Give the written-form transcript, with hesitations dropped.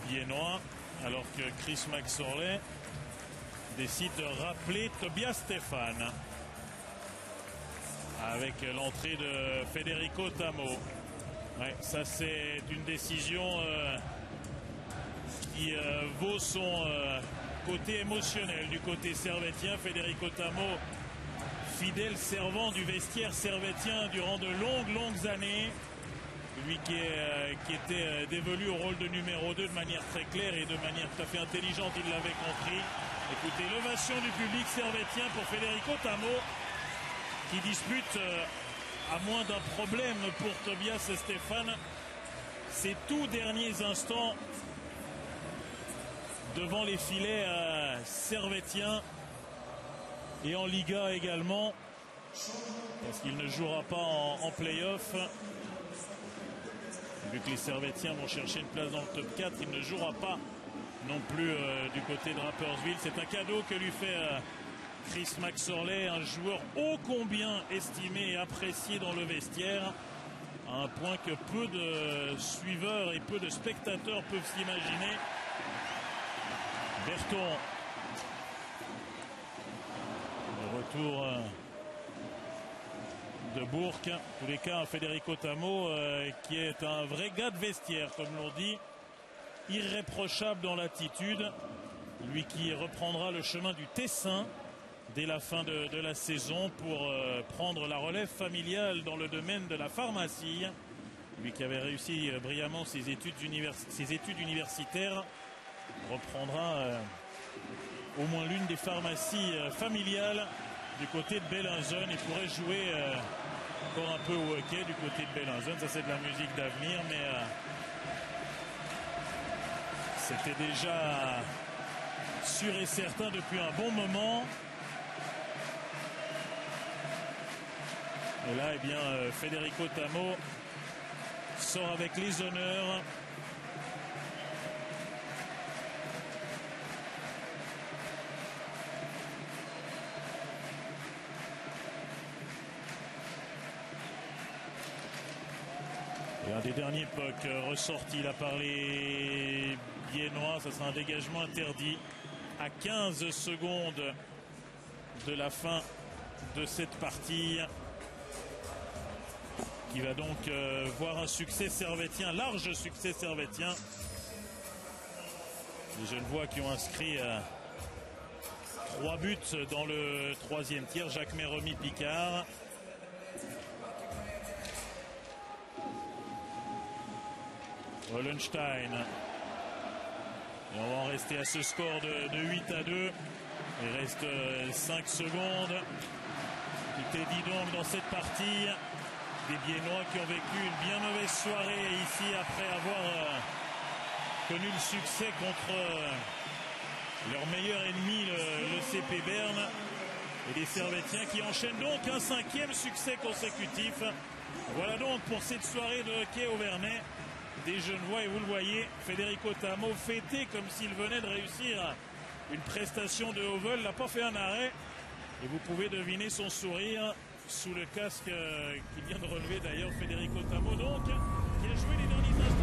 Biennois, alors que Chris McSorley décide de rappeler Tobias Stephan avec l'entrée de Federico Tamo. Ouais, ça c'est une décision qui vaut son côté émotionnel du côté servétien. Federico Tamo, fidèle servant du vestiaire servétien durant de longues années. Lui qui était dévolu au rôle de numéro 2 de manière très claire et de manière tout à fait intelligente, il l'avait compris. Écoutez, l'ovation du public servétien pour Federico Tamo, qui dispute à moins d'un problème pour Tobias Stephan ces tout derniers instants devant les filets servétiens et en Liga également, parce qu'il ne jouera pas en play-off. Vu que les Servétiens vont chercher une place dans le top 4, il ne jouera pas non plus du côté de Rapperswil. C'est un cadeau que lui fait Chris McSorley, un joueur ô combien estimé et apprécié dans le vestiaire, à un point que peu de suiveurs et peu de spectateurs peuvent s'imaginer. Berton, le retour de Bourque. En tous les cas, Federico Tamo qui est un vrai gars de vestiaire, comme l'on dit, irréprochable dans l'attitude, lui qui reprendra le chemin du Tessin dès la fin de la saison pour prendre la relève familiale dans le domaine de la pharmacie. Lui qui avait réussi brillamment ses études universitaires reprendra au moins l'une des pharmacies familiales du côté de Bellinzone. Il pourrait jouer encore un peu au hockey du côté de Bellinzone. Ça, c'est de la musique d'avenir, mais c'était déjà sûr et certain depuis un bon moment. Et là, eh bien, Federico Tamo sort avec les honneurs. Et un des derniers pucks ressortis là par les Biennois, ça sera un dégagement interdit à 15 secondes de la fin de cette partie, qui va donc voir un succès servétien, large succès servétien. Les Genevois qui ont inscrit 3 buts dans le 3e tiers. Jacques Méromy Picard. Hollenstein. Et on va en rester à ce score de 8-2. Il reste 5 secondes. Tout est dit donc dans cette partie. Des Biennois qui ont vécu une bien mauvaise soirée ici après avoir connu le succès contre leur meilleur ennemi, le CP Berne. Et des Servétiens qui enchaînent donc un 5e succès consécutif. Voilà donc pour cette soirée de hockey au Vernet. Des Genevois, et vous le voyez, Federico Tamo fêté comme s'il venait de réussir une prestation de haut vol. Il n'a pas fait un arrêt. Et vous pouvez deviner son sourire sous le casque qu'il vient de relever d'ailleurs, Federico Tamo, donc, qui a joué les derniers instants.